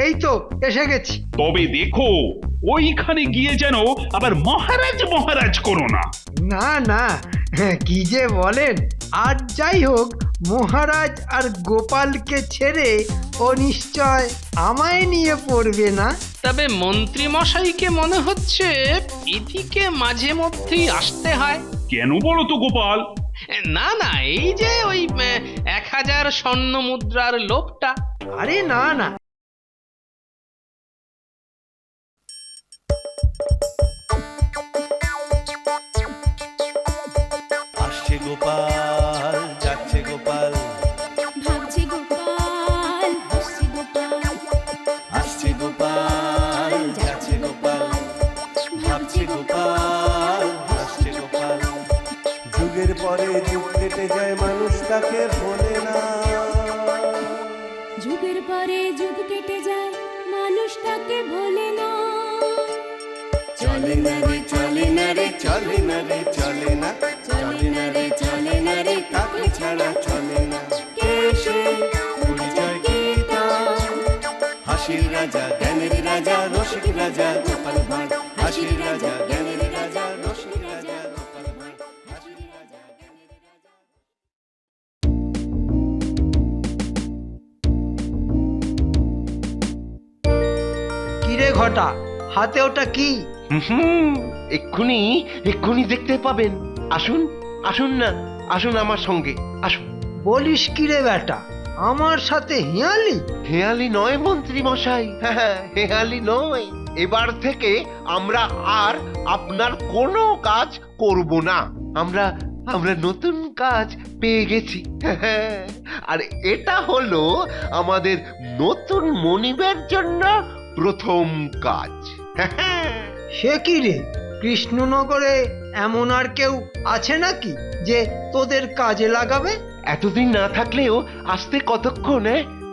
এই তো এসে গেছি। তবে দেখো ওইখানে গিয়ে যেন আবার মহারাজ মহারাজ করো না। না না, কি যে বলেন। আর যাই হোক, মহারাজ আর গোপালকে ছেড়ে ও নিশ্চয় আমায় নিয়ে পড়বে না। তবে মন্ত্রী মশাইকে মনে হচ্ছে এদিকে মাঝে মধ্যেই আসতে হয়। কেন বলো তো গোপাল? না না, এই যে ওই 1000 স্বর্ণ মুদ্রার লোভটা। আরে না না, আসছে গোপাল, যাচ্ছে গোপাল, ভাবছে গোপাল, হাসছে গোপাল, আসছে গোপাল, যাচ্ছে গোপাল, ভাবছে গোপাল, হাসছে গোপাল। যুগের পরে যুগ কেটে যায়, মানুষ তাকে ভোলে না। যুগের পরে যুগ কেটে যায়, মানুষ তাকে ভোলে না। চলে না রে, চলে না রে, চলে না রে, চলে না, চলে না রে, চলে না রে, কাকে ছাড়া চলে না। কে সে পরিচয় কি তার? হাসির রাজা, জ্ঞানের রাজা, রসিক রাজা গোপাল ভাঁড়। হাসির রাজা, জ্ঞানের রাজা, রসিক রাজা গোপাল ভাঁড়। হাসির রাজা, জ্ঞানের রাজা। কিরে ঘটা, হাতে ওটা কি? এক্ষুনি এক্ষুনি দেখতে পাবেন। আসুন আসুন না, আসুন আমার সঙ্গে আসুন। বলিস কিরে বেটা, আমার সাথে হিয়ালি? হেয়ালি নয় মন্ত্রী মশাই, হ্যাঁ হেয়ালি নয়। এবার থেকে আমরা আর আপনার কোনো কাজ করব না। আমরা আমরা নতুন কাজ পেয়ে গেছি। আর এটা হলো আমাদের নতুন মনিবের জন্য প্রথম কাজ। সে কি রে, কৃষ্ণনগরে এমন আর কেউ আছে নাকি যে তোদের কাজে লাগাবে? এতদিন না থাকলেও আসতে কতক্ষণ,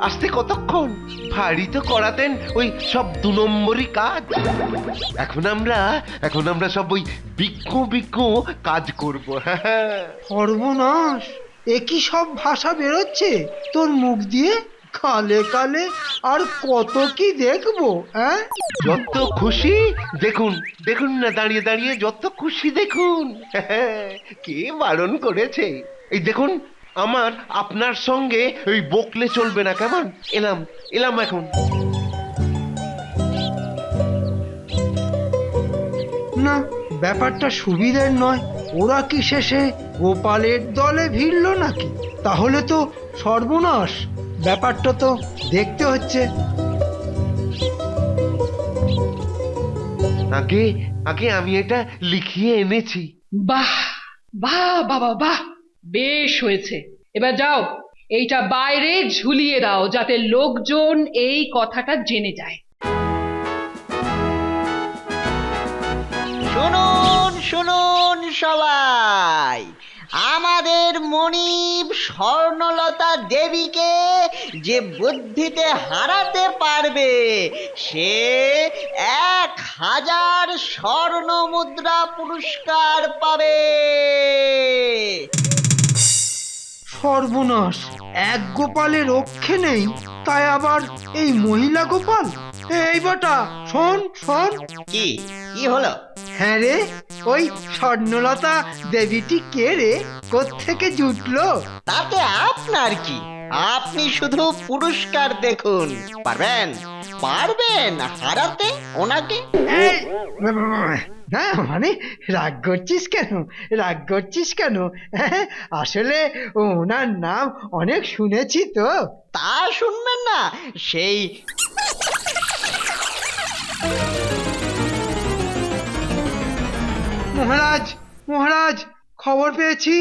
আসতে কতক্ষণ ভারী তো করাতেন ওই সব 2 নম্বরই কাজ। এখন আমরা সব ওই বিজ্ঞ কাজ করব। সর্বনাশ, এ কি সব ভাষা বেরোচ্ছে তোর মুখ দিয়ে? কালে কালে আর কত কি দেখবো, হ্যাঁ? যত খুশি দেখুন, দেখুন না দাঁড়িয়ে দাঁড়িয়ে যত খুশি দেখুন। কে বারণ করেছে? এই দেখুন, আমার আপনার সঙ্গে ওই বকলে চলবে না, কেমন? এলাম এলাম এখন। না, ব্যাপারটা সুবিধের নয়। ওরা কি শেষে গোপালের দলে ভিড়ল নাকি? তাহলে তো সর্বনাশ। ব্যাপারটা তো দেখতে হচ্ছে। আগে আগে আমি এটা লিখিয়ে এনেছি। বাহ বাহ বাবা বাহ, বেশ হয়েছে। এবার যাও, এইটা বাইরে ঝুলিয়ে দাও যাতে লোকজন এই কথাটা জেনে যায়। শুনুন শুনুন সবাই, আমাদের মনিব স্বর্ণলতা দেবীকে যে বুদ্ধিতে হারাতে পারবে সে 1000 স্বর্ণ মুদ্রা পুরস্কার পাবে। সর্বনাশ, এক গোপালে রক্ষে নেই, তাই আবার এই মহিলা গোপাল। এই বেটা, শোন শোন। কি কি হলো? হ্যাঁ রে, ওই স্বর্ণলতা দেবীটি কে রে? কোত্থেকে জুটলো? তাতে আপনার কি? আপনি শুধু পুরস্কার দেখুন। পারবেন পারবেন হারাতে ওনাকে? এই, না মানে, রাগ করছিস কেন? রাগ করছিস কেন? আসলে ওনার নাম অনেক শুনেছি তো। তা শুনবেন না? সেই মহারাজ, মহারাজ, খবর পেয়েছি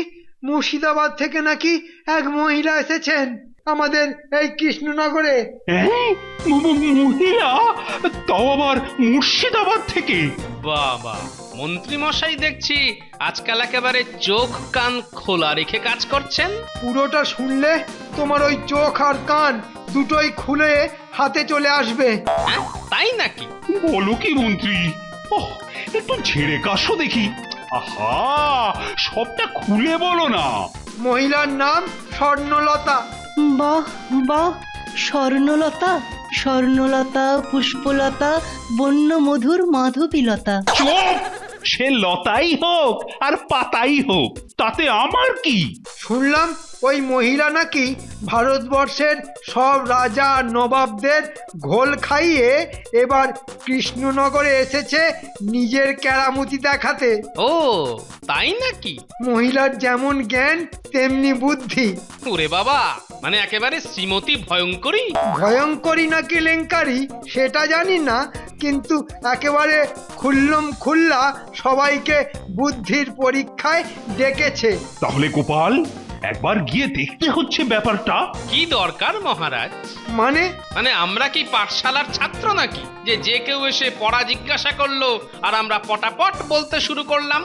মুর্শিদাবাদ থেকে নাকি এক মহিলা এসেছেন আমাদের এই কৃষ্ণনগরে। মহিলা? তাও আবার মুর্শিদাবাদ থেকে? বাবা, মন্ত্রী মশাই দেখছি আজকাল একেবারে চোখ কান খোলা রেখে কাজ করছেন। পুরোটা শুনলে তোমার ওই চোখ আর কান দুটোই খুলে হাতে চলে আসবে। হ্যাঁ, তাই নাকি? বলো কি মন্ত্রী? ওহ, একটু ঝেড়ে কাশো দেখি। আহা, সবটা খুলে বলো না। মহিলার নাম স্বর্ণলতা। বাহ বাহ, স্বর্ণলতা, স্বর্ণলতা পুষ্পলতা বন্য মধুর মাধবীলতা। চুপ! সে লতাই হোক আর পাতাই হোক, তাতে আমার কি? শুনলাম ওই মহিলা নাকি ভারতবর্ষের সব রাজা আর নবাবদের ঘোল খাইয়ে এবার কৃষ্ণনগরে এসেছে নিজের কেরামতি দেখাতে। ও তাই নাকি? মহিলার যেমন জ্ঞান তেমনি বুদ্ধি। ওরে বাবা, মানে একেবারে শ্রীমতী ভয়ঙ্করী। ভয়ঙ্করী না কেলেঙ্কারি সেটা জানি না, কিন্তু একেবারে খুল্লম খুল্লা সবাইকে বুদ্ধির পরীক্ষায় ডেকেছে। তাহলে গোপাল, একবার গিয়ে দেখতে হচ্ছে ব্যাপারটা। কি দরকার মহারাজ? মানে আমরা কি পাঠশালার ছাত্র নাকি যে যে কেউ এসে পড়া জিজ্ঞাসা করলো আর আমরা পটাপট বলতে শুরু করলাম?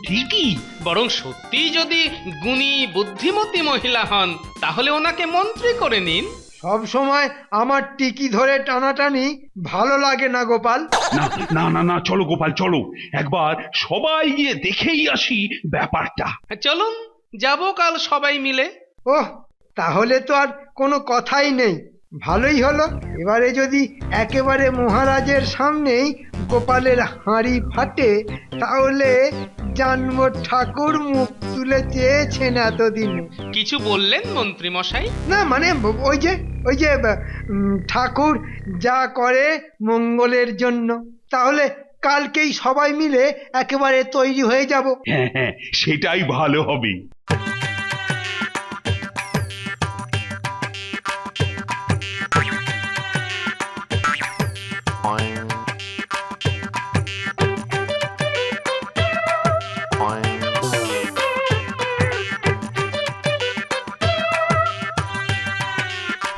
ঠিকই। বরং সত্যি যদি গুণী বুদ্ধিমতী মহিলা হন তাহলে ওনাকে মন্ত্রী করে নিন। সব সময় আমার টিকি ধরে টানাটানি ভালো লাগে না গোপাল। না না না না, চলো গোপাল চলো, একবার সবাই গিয়ে দেখেই আসি ব্যাপারটা। চলুন যাবো কাল সবাই মিলে। ওহ, তাহলে তো আর কোনো কথাই নেই। ভালোই হলো, এবারে যদি একেবারে মহারাজের সামনেই গোপালের হাঁড়ি ফাটে তাহলে জানবো ঠাকুর মুখ তুলে চেয়েছেন এতদিনে। কিছু বললেন মন্ত্রী মশাই? না মানে ওই যে ঠাকুর যা করে মঙ্গলের জন্য। তাহলে কালকেই সবাই মিলে একেবারে তৈরি হয়ে যাব। হ্যাঁ হ্যাঁ, সেটাই ভালো হবে।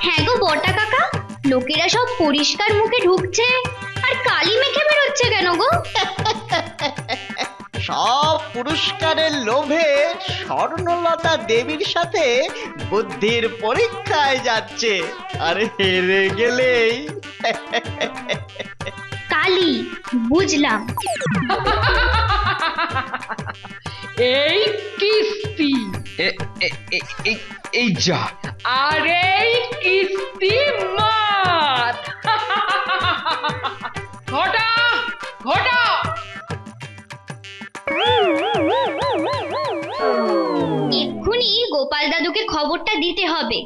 হ্যাঁ গো বটা কাকা, লোকেরা সব পরিষ্কার মুখে ঢুকছে আর কালি মেখে বেরোচ্ছে কেন গো? সব পুরস্কারের লোভে স্বর্ণলতা দেবীর সাথে বুদ্ধির পরীক্ষায় যাচ্ছে, আর হেরে গেলেই কালি, বুঝলাম। এই কিস্তি এই যা, আর এই কিস্তি মাত। ঘটা ঘটা। এক্ষুনি গোপাল দাদুকে খবরটা দিতে হবে।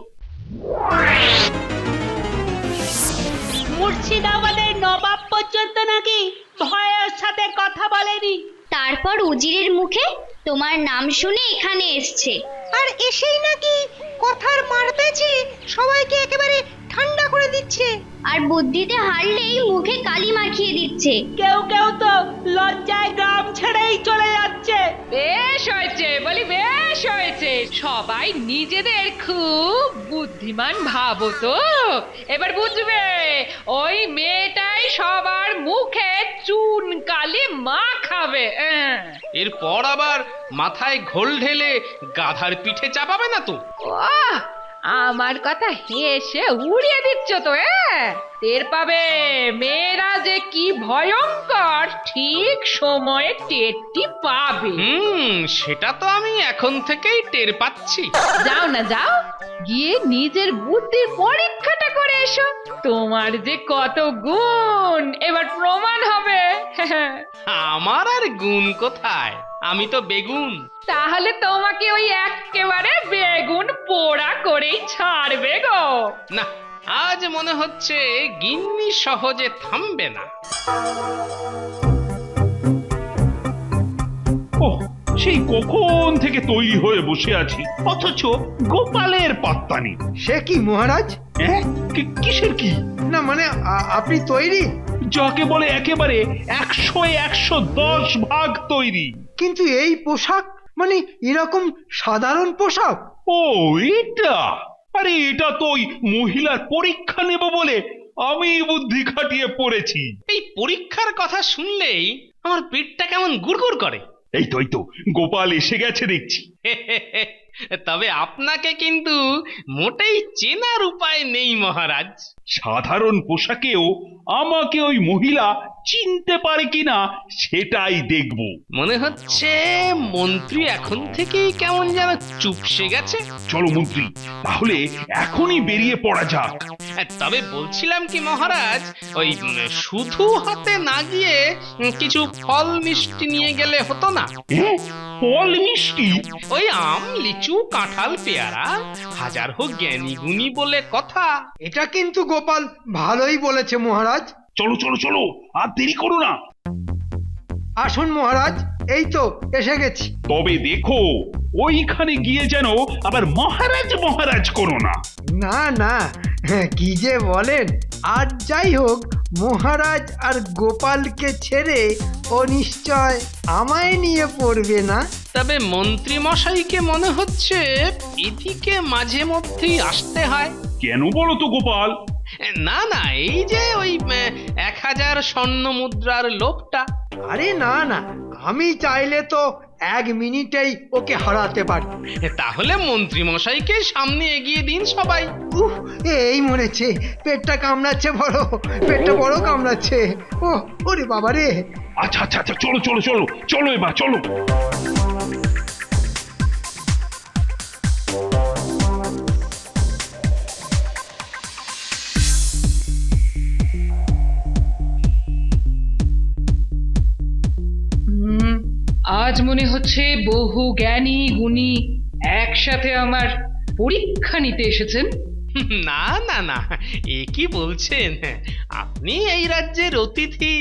মুর্শিদাবাদের নবাব পর্যন্ত নাকি ভয়ের সাথে কথা বলেনি। তারপর উজিরের মুখে তোমার নাম শুনে এখানে এসছে। আর এসেই নাকি কথার মার পেঁচে সবাইকে একেবারে ঠান্ডা করে দিচ্ছে। আর বুদ্ধিতে হারলেই মুখে কালি মাখিয়ে দিচ্ছে। কেউ কেউ তো লজ্জায় গ্রাম ছেড়েই চলে যাচ্ছে। বেশ হয়েছে বলি, বেশ হয়েছে। সবাই নিজেদের খুব বুদ্ধিমান ভাবো তো। এবার বুঝবে ওই মেয়েটাই সবার মুখে চুন কালি মাখাবে। এরপর আবার মাথায় ঘোল ঢেলে গাধার পিঠে চাপাবে না তো? ওহ, আমার কথা হেসে উড়িয়ে দিচ্ছ তো। টের পাবে মেয়েরা যে কি ভয়ঙ্কর, ঠিক সময়ে টেরটি পাবে। সেটা তো আমি এখন থেকেই টের পাচ্ছি। যাও না যাও, গিয়ে নিজের বুদ্ধির পরীক্ষাটা করে এসো। তোমার যে কত গুণ এবার প্রমাণ হবে। আমার আর গুণ কোথায়, আমি তো বেগুন। তাহলে তোমাকে ওই একেবারে বেগুন পোড়া করেই ছাড়বে গো। না, আজ মনে হচ্ছে গিন্নি সহজে থামবে না। ওহ, সেই কখন থেকে তৈরি হয়ে বসে আছি, অথচ গোপালের পাত্তা নেই। সে কি মহারাজ? কিসের কি? না মানে আপনি তৈরি? যাকে বলে একেবারে 100-110 ভাগ তৈরি। কিন্তু এই পোশাক, মানে এরকম সাধারণ পোশাক? ও এটা, আরে এটা তো ওই মহিলার পরীক্ষা নেব বলে আমি বুদ্ধি খাটিয়ে পড়েছি। এই পরীক্ষার কথা শুনলেই আমার পেটটা কেমন গুড়গুড় করে। এই তো গোপাল এসে গেছে দেখছি। তবে আপনাকে কিন্তু মোটেই চেনার উপায় নেই মহারাজ। সাধারণ পোশাকেও আমাকে ওই মহিলা চিনতে পারে কিনা সেটাই দেখব। মনে হচ্ছে মন্ত্রী এখন থেকেই কেমন যেন চুপসে গেছে। চলো মন্ত্রী, তাহলে এখনই বেরিয়ে পড়া যাক। তবে বলছিলাম কি মহারাজ, ওই শুধু হাতে না গিয়ে কিছু ফল মিষ্টি নিয়ে গেলে হতো না? ফল মিষ্টি? ওই আম, লিচু, কাঁঠাল, পেয়ারা, হাজার হোক জ্ঞানী গুণী বলে কথা। এটা কিন্তু গোপাল ভালোই বলেছে মহারাজ। চলো চলো চলো, আর দেরি করো না। আসুন মহারাজ, এই তো এসে গেছি। তবে দেখো ওইখানে গিয়ে যেন আবার মহারাজ মহারাজ করো না। না না, কি যে বলেন। আর যাই হোক, মহারাজ আর গোপালকে ছেড়ে ও নিশ্চয় আমায় নিয়ে পড়বে না। তবে মন্ত্রী মশাইকে মনে হচ্ছে এদিকে মাঝে মধ্যেই আসতে হয়। কেন বলো তো গোপাল? না না, এই যে ওই 1000 স্বর্ণ মুদ্রার লোকটা। আরে না না, আমি চাইলে তো 1 মিনিটেই ওকে হারাতে পারি। তাহলে মন্ত্রী মশাইকে সামনে এগিয়ে দিন সবাই। উহ, এই মরেছে, পেটটা কামড়াচ্ছে, পেটটা বড় কামড়াচ্ছে। ও ওরে বাবা রে। আচ্ছা আচ্ছা আচ্ছা, চলো চলো চলো চলো, এবার চলো। আজ মনে হচ্ছে বহু জ্ঞানী গুণী একসাথে আমার পরীক্ষা নিতে এসেছেন। না না না, এ কি বলছেন? আপনি এই রাজ্যের অতিথি।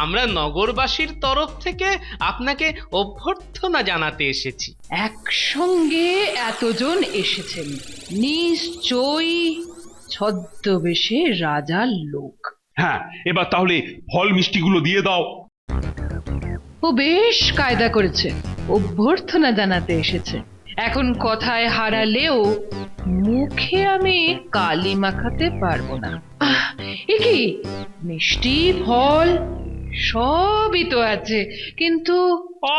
আমরা নগরবাসীর তরফ থেকে আপনাকে অভ্যর্থনা জানাতে এসেছি। একসঙ্গে এতজন এসেছেন, নিশ্চয়ই ছদ্মবেশে রাজার লোক। হ্যাঁ, এবার তাহলে ফল মিষ্টিগুলো দিয়ে দাও। ও বেশ কায়দা করেছে, অভ্যর্থনা জানাতে এসেছে। এখন কথায় হারালেও মুখে আমি কালি মাখাতে পারবো না। এ কি, মিষ্টি, ফল সবই তো আছে, কিন্তু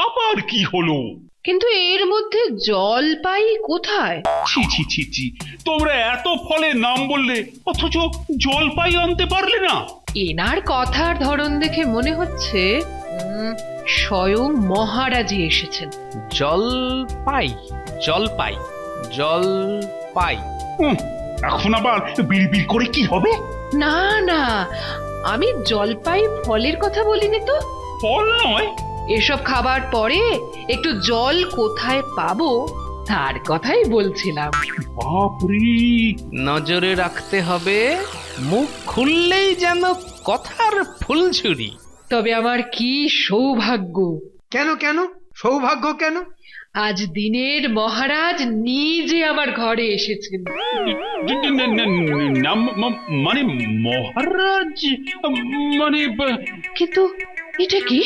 আবার কি হলো? কিন্তু এর মধ্যে জল পাই কোথায়? ছি ছি ছি ছি, তোমরা এত ফলের নাম বললে অথচ জলপাই আনতে পারলে না। এনার কথার ধরন দেখে মনে হচ্ছে স্বয়ং মহারাজই এসেছেন। জলপাই জলপাই জলপাই। এখন আবার বিড়বিড় করে কি হবে? না না, আমি জলপাই ফলের কথা বলিনি তো। ফল নয়? এসব খাবার পরে একটু জল কোথায় পাবো তার কথাই বলছিলাম। বাপরে, নজরে রাখতে হবে, মুখ খুললেই যেন কথার ফুলঝুরি। তবে আমার কি সৌভাগ্য! কেন কেন সৌভাগ্য কেন? আজ দিনের মহারাজ নিজে আমার ঘরে এসেছেন। মানে মহারাজ, মানে কিন্তু এটা কি?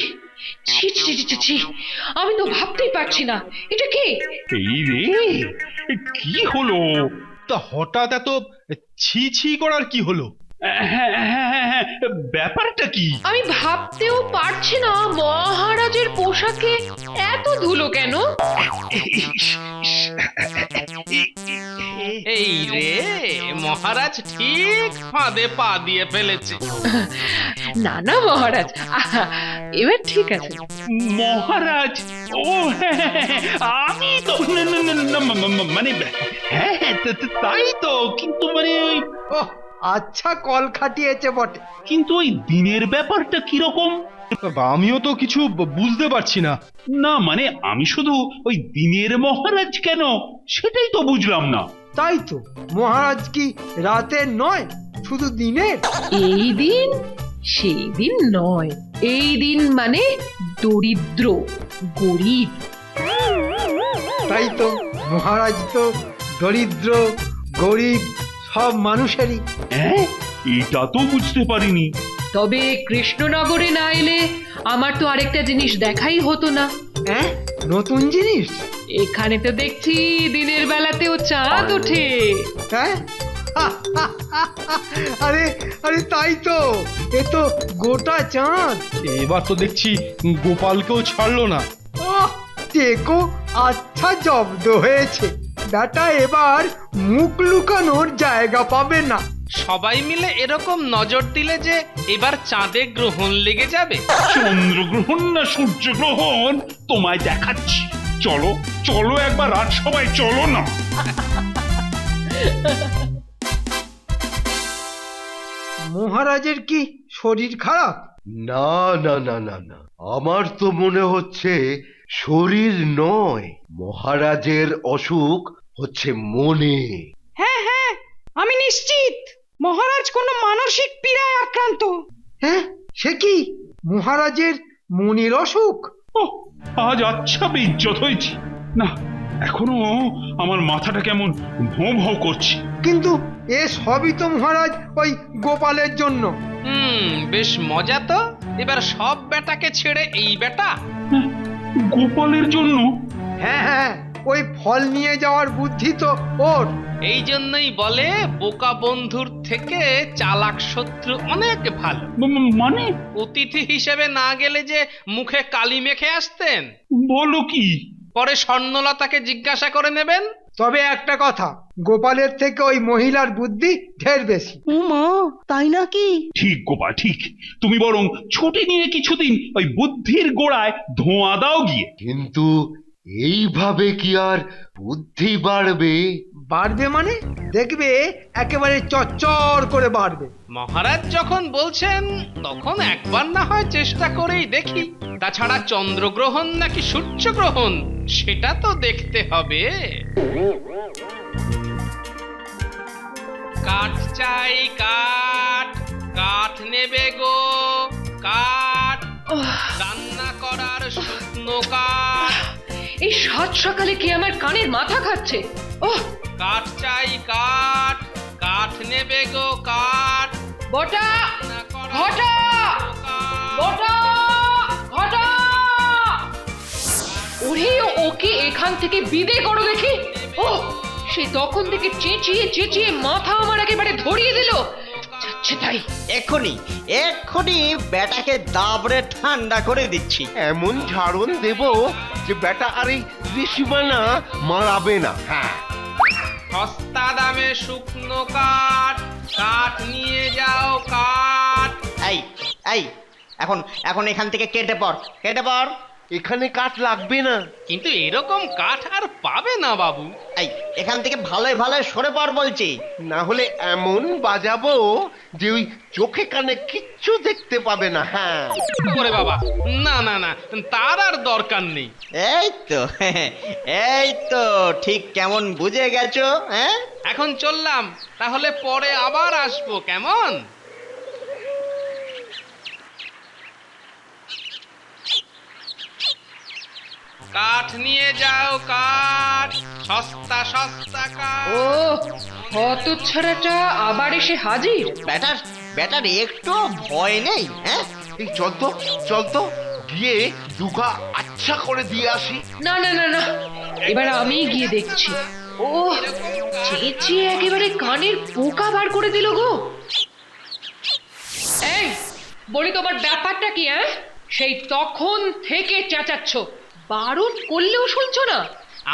ছি ছি ছি ছি, আমি তো ভাবতেই পারছি না, এটা কি? এই রে, কি হলো? তা হঠাৎ এত ছি ছি করার কি হলো? হ্যাঁ হ্যাঁ হ্যাঁ হ্যাঁ, ব্যাপারটা কি? আমি ভাবতেও পারছি না মহারাজের পোশাকে এত ধুলো কেন। এই রে, মহারাজ ঠিক ফাঁদে পা দিয়ে ফেলেছে। না না মহারাজ, আহা, এবার ঠিক আছে। মহারাজ, ও হ্যাঁ, আমি তো মানে হ্যাঁ হ্যাঁ, তাই তো, কিন্তু মানে ওই ও আচ্ছা, কল খাটিয়েছে বটে। কিন্তু ওই দিনের ব্যাপারটা কিরকম? আমিও তো কিছু বুঝতে পারছি না। না মানে আমি শুধু ওই দিনের মহারাজ কেন সেটাই তো বুঝলাম না। তাই তো, মহারাজ কি রাতের নয়, শুধু দিনের? এই দিন সেই দিন নয়, এই দিন মানে দরিদ্র, গরিব। তাই তো, মহারাজ তো দরিদ্র গরিব সব মানুষেরই। হ্যাঁ, এটা তো বুঝতে পারিনি। তবে কৃষ্ণনগরে না এলে আমার তো আরেকটা জিনিস দেখাই হতো না। হ্যাঁ, নতুন জিনিস? এখানে তো দেখছি দিনের বেলাতেও চাঁদ ওঠে। হ্যাঁ, আরে আরে তাই তো, এ তো গোটা চাঁদ। এবার তো দেখছি গোপালকেও ছাড়লো না। টেকো আচ্ছা জব্দ হয়েছে। ব্যাটা এবার মুখ লুকানোর জায়গা পাবে না। সবাই মিলে এরকম নজর দিলে যে এবার চাঁদে গ্রহণ লেগে যাবে। চন্দ্রগ্রহণ না সূর্যগ্রহণ তোমায় দেখাচ্ছি। চলো চলো একবার রাজসভায় চলো না। মহারাজের কি শরীর খারাপ? না না না না না, আমার তো মনে হচ্ছে শরীর নয়, মহারাজের অসুখ হচ্ছে মনে। হ্যাঁ হ্যাঁ, আমি নিশ্চিত মহারাজ কোনো মানসিক পীড়ায় আক্রান্ত। হ্যাঁ, সে কি মহারাজের মনের অসুখ? ওহ, আজ আচ্ছা বেইজ্জত হয়েছি না। এখনো আমার মাথাটা কেমন ভোঁ ভোঁ করছে। কিন্তু এ সবই তো মহারাজ ওই গোপালের জন্য। বেশ মজা তো। এবার সব বেটাকে ছেড়ে এই বেটা। গোপালের জন্য? হ্যাঁ হ্যাঁ, ওই ফল নিয়ে যাওয়ার বুদ্ধি তো ওর। এই জন্যই বলে বোকা বন্ধুর থেকে চালাক শত্রু অনেক ভালো। মানে অতিথি হিসেবে না গেলে যে মুখে কালি মেখে আসতেন। বলো কি? পরে স্বর্ণলতাকে জিজ্ঞাসা করে নেবেন। তবে একটা কথা, গোপালের থেকে ওই মহিলার বুদ্ধি ঢের বেশি। ও মা, তাই নাকি? ঠিক গোপাল ঠিক। তুমি বরং ছুটি নিয়ে কিছুদিন ওই বুদ্ধির গোড়ায় ধোঁয়া দাও গিয়ে। কিন্তু এইভাবে কি আর বুদ্ধি বাড়বে? বাড়বে মানে দেখবে একেবারে চচ্চর করে বাড়বে। মহারাজ যখন বলছেন তখন একবার না হয় চেষ্টা করেই দেখি। তাছাড়া চন্দ্রগ্রহণ নাকি সূর্যগ্রহণ সেটা তো দেখতে হবে। কাঠ চাই কাঠ, কাঠ নেবে গো কাঠ, রান্না করার শুকনো কাঠ। এই সাত সকালে কি আমার কানের মাথা খাচ্ছে? ওহ, কাঠ চাই কাঠ, কাঠ নেবে গো কাঠ, বটা রান্না করার ঘটা শুকনো কাঠ। বটা ঘটা। ওরে, ওকে এখান থেকে বিদে করো দেখি। ও, সে তখন থেকে চেঁচিয়ে চেঁচিয়ে মাথা আমার একেবারে ধরিয়ে দিল। যাচ্ছে তাই। এক্ষুনি এক্ষুনি বেটাকে দাবড়ে ঠান্ডা করে দিচ্ছি। এমন ঝাড়ন দেব যে বেটা আর এই ঋষিমানা মারাবে না। হ্যাঁ, সস্তা দামে শুকনো কাঠ, কাঠ নিয়ে যাও কাঠ। এই এই, এখন এখন এখান থেকে কেটে পড়, কেটে পড়। এখানে কাঠ লাগবে না। কিন্তু এরকম কাঠ আর পাবে না বাবু। এই, এখান থেকে ভালোই ভালোই সরে পড় বলছি। না হলে এমন বাজাবো যে ওই চোখে কানে কিচ্ছু দেখতে পাবে না। হ্যাঁ, ওরে বাবা, না না না, তার আর দরকার নেই। এই তো এই তো, ঠিক কেমন বুঝে গেছো? হ্যাঁ, এখন চললাম, তাহলে পরে আবার আসবো কেমন? কাঠ নিয়ে যাও কাঠ, সস্তা সস্তা কাঠ। ও, হতচ্ছাড়াটা আবার এসে হাজির। বেটার বেটার একটু ভয় নেই? হ্যাঁ, এই চল তো গিয়ে দুগা আচ্ছা করে দিয়ে আসি। না না না না, এবার আমি গিয়ে দেখছি। ও, চেঁচিয়ে একেবারে কানের পোকা বার করে দিল গো। এই, বলি তোমার ব্যাপারটা কি? হ্যাঁ, সেই তখন থেকে চেঁচাচ্ছ, বারণ করলেও শুনছো না।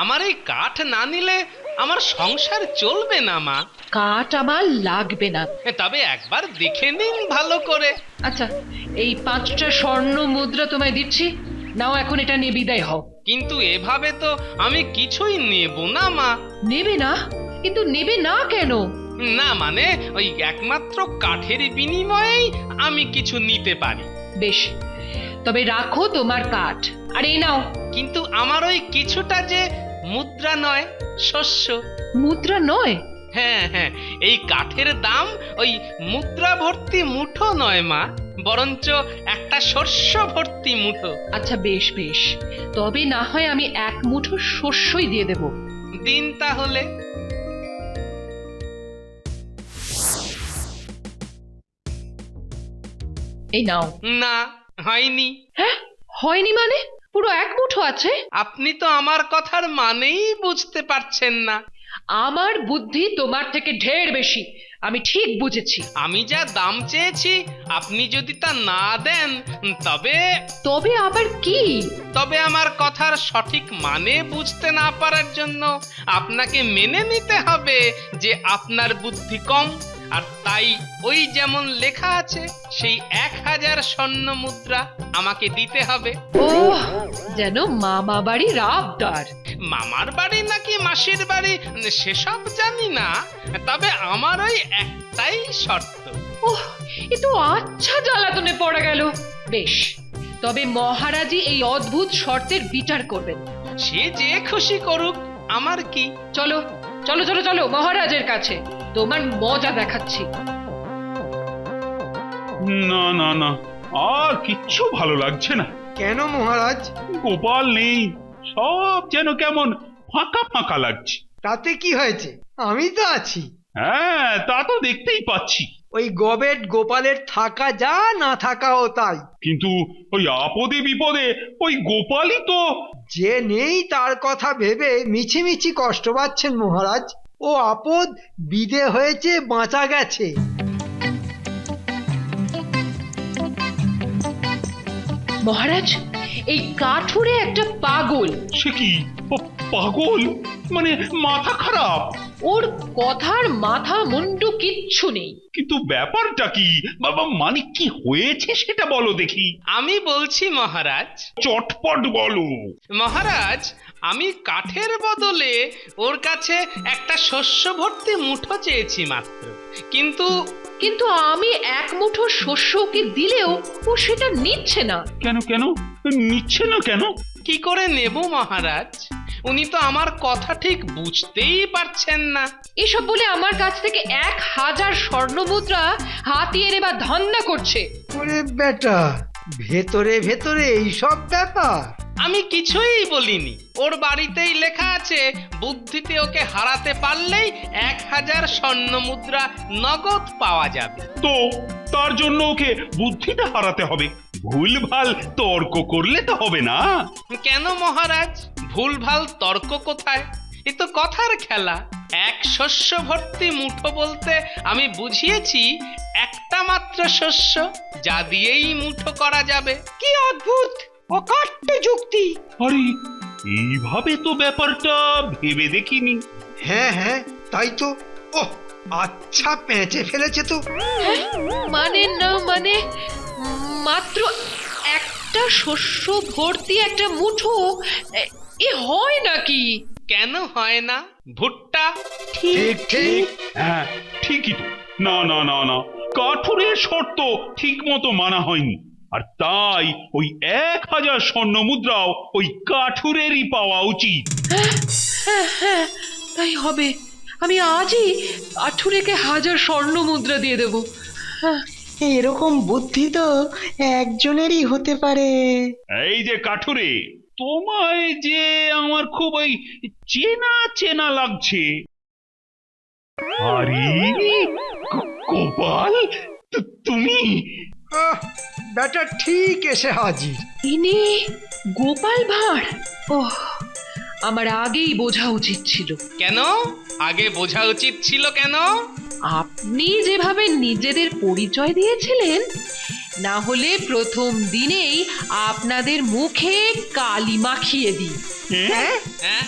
আমার এই কাঠ না নিলে আমার সংসার চলবে না মা। কাঠ আমার লাগবে না। তবে একবার দেখে নিন ভালো করে। আচ্ছা, এই 5টা স্বর্ণ মুদ্রা তোমায় দিচ্ছি, নাও এখন এটা নিয়ে বিদায় হও। কিন্তু এভাবে তো আমি কিছুই নেব না মা। নেবে না? কিন্তু নেবে না কেন? না মানে ওই একমাত্র কাঠের বিনিময়েই আমি কিছু নিতে পারি। বেশ, তবে রাখো তোমার কাঠ, আর এই নাও। কিন্তু আমার ওই কিছুটা যে মুদ্রা নয়, শস্য। মুদ্রা নয়? হ্যাঁ হ্যাঁ, এই কাঠের দাম ওই মুদ্রা ভর্তি মুঠো নয় মা, বরঞ্চ একটা শস্য ভর্তি মুঠো। আচ্ছা বেশ বেশ, তবে না হয় আমি 1 মুঠো শস্যই দিয়ে দেব। দিন তাহলে। এই নাও। না, হয়নি। হ্যাঁ, হয়নি মানে? পুরো 1 মুঠো আছে। আপনি তো আমার কথার মানেই বুঝতে পারছেন না। আমার বুদ্ধি তোমার থেকে ঢের বেশি, আমি ঠিক বুঝেছি। আমি যা দাম চেয়েছি আপনি যদি তা না দেন তবে তবে আবার কি? তবে আমার কথার সঠিক মানে বুঝতে না পারার জন্য আপনাকে মেনে নিতে হবে যে আপনার বুদ্ধি কম, আর তাই ওই যেমন লেখা আছে সেই 1000 স্বর্ণ মুদ্রা আমাকে দিতে হবে। ও, যেন মামা বাড়ির আবদার। মামার বাড়ি নাকি মাসির বাড়ি সেসব জানি না, তবে আমার ওই একটাই শর্ত। ওহ, এ তো আচ্ছা জ্বালাতনে পড়া গেল। বেশ, তবে মহারাজই এই অদ্ভুত শর্তের বিচার করবেন। সে যে খুশি করুক, আমার কি। চলো চলো চলো চলো মহারাজের কাছে, তোমার মজা দেখাচ্ছি। না না না, আর কিচ্ছু ভালো লাগছে না। কেন মহারাজ? গোপাল নেই, সব যেন কেমন ফাঁকা ফাঁকা লাগছে। তাতে কি হয়েছে, আমি তো আছি। হ্যাঁ, তা তো দেখতেই পাচ্ছি। ওই গবেট গোপালের থাকা যা, না থাকাও তাই। কিন্তু ওই আপদে বিপদে ওই গোপালই তো। যে নেই তার কথা ভেবে মিছিমিছি কষ্ট পাচ্ছেন মহারাজ। ও আপদ বিদে হয়েছে, বাঁচা গেছে। মহারাজ, এই কাঠুরে একটা পাগল। সে কি, পাগল? মানে মাথা খারাপ? ওর কথার মাথা মুন্ডু কিচ্ছু নেই। কিন্তু ব্যাপারটা কি বাবা, মানে কি হয়েছে সেটা বলো দেখি। আমি বলছি মহারাজ। চটপট বলো। মহারাজ, আমি কাঠের বদলে ওর কাছে একটা শস্য ভর্তি মুঠো চেয়েছি মাত্র, কিন্তু কিন্তু আমি এক মুঠো শস্য ওকে দিলেও ও সেটা নিচ্ছে না। কেন কেন নিচ্ছে না কেন? কি করে নেব মহারাজ? উনি তো আমার কথা ঠিক বুঝতেই পারছেন না। এসব বলে আমার কাছ থেকে 1000 স্বর্ণ মুদ্রা হাতিয়ে নেবার ধান্দা করছে। ওরে বেটা, ভেতরে ভেতরে এইসব ব্যাপার। আমি কিছুই বলিনি। ওর বাড়িতেই লেখা আছে বুদ্ধিতে ওকে হারাতে পারলেই 1000 স্বর্ণ মুদ্রা নগদ পাওয়া যাবে। তো তার জন্য ওকে বুদ্ধিটা হারাতে হবে? ভুলভাল তর্ক করলে তো হবে না। কেন মহারাজ, ভুলভাল তর্ক কোথায়? এ তো কথার খেলা। এক শস্য ভর্তি মুঠো বলতে আমি বুঝিয়েছি একটা মাত্র শস্য, যা দিয়েই মুঠো করা যাবে। কি অদ্ভুত অকাট্য যুক্তি! আরে, এইভাবে তো ব্যাপারটা ভেবে দেখিনি। হ্যাঁ হ্যাঁ, তাই তো। ওহ, আচ্ছা পেঁচে ফেলেছে তো। মানে না, মানে মাত্র একটা শস্য ভর্তি একটা মুঠো, এ হয় নাকি? কেন হয় না? ভুট্টা ঠিক ঠিক। হ্যাঁ, ঠিকই তো। না না না না, কাঠুরের শর্ত ঠিক মতো মানা হয়নি, আর তাই ওই 1000 স্বর্ণ মুদ্রাও ওই কাঠুরেরই পাওয়া উচিত। হ্যাঁ হ্যাঁ, তাই হবে। আমি আজই কাঠুরেকে 1000 স্বর্ণ মুদ্রা দিয়ে দেব। এরকম বুদ্ধি তো একজনেরই হতে পারে। এই যে কাঠুরে, তোমায় যে আমার খুব ওই চেনা চেনা লাগছে। আরে গোপাল, তুমি? আহ, বেটা ঠিক এসে হাজির। ইনি গোপাল ভাঁড়? ওহ, আমার আগেই বোঝা উচিত ছিল। কেন আগে বোঝা উচিত ছিল কেন? আপনি যেভাবে নিজেদের পরিচয় দিয়েছিলেন, না হলে প্রথম দিনেই আপনাদের মুখে কালি মাখিয়ে দিই। হ্যাঁ? হ্যাঁ?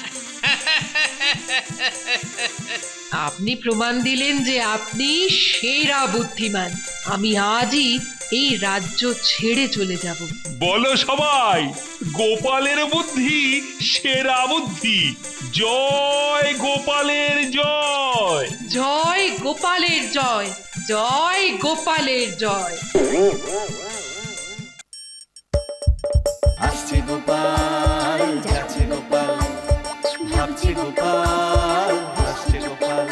আপনি প্রমাণ দিলেন যে আপনি সেরা বুদ্ধিমান। আমি আজই এই রাজ্য ছেড়ে চলে যাব। বলো সবাই, গোপালের বুদ্ধি সেরা বুদ্ধি। জয় গোপালের জয়। জয় গোপালের জয়, জয় গোপালের জয়। আসছে গোপাল, যাচ্ছে গোপাল, ভাবছে গোপাল, হাসছে গোপাল।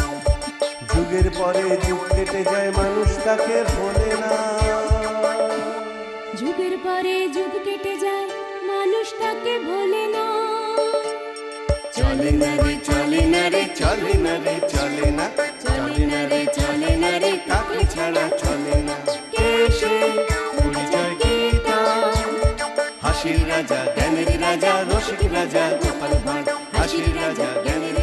যুগের পরে যুগ কেটে যায়, মানুষ তাকে ভোলে না। যুগের পরে যুগ কেটে যায়, মানুষ তাকে ভোলে না। চলে না রে, চলে না রে, চলে না রে, চলে না, চলে না রে, চলে না রে, কাকে ছাড়া চলে না। কে সে? পরিচয় কি তার? হাসির রাজা, জ্ঞানের রাজা, রসিক রাজা গোপাল ভাঁড়। হাসির রাজা, জ্ঞানের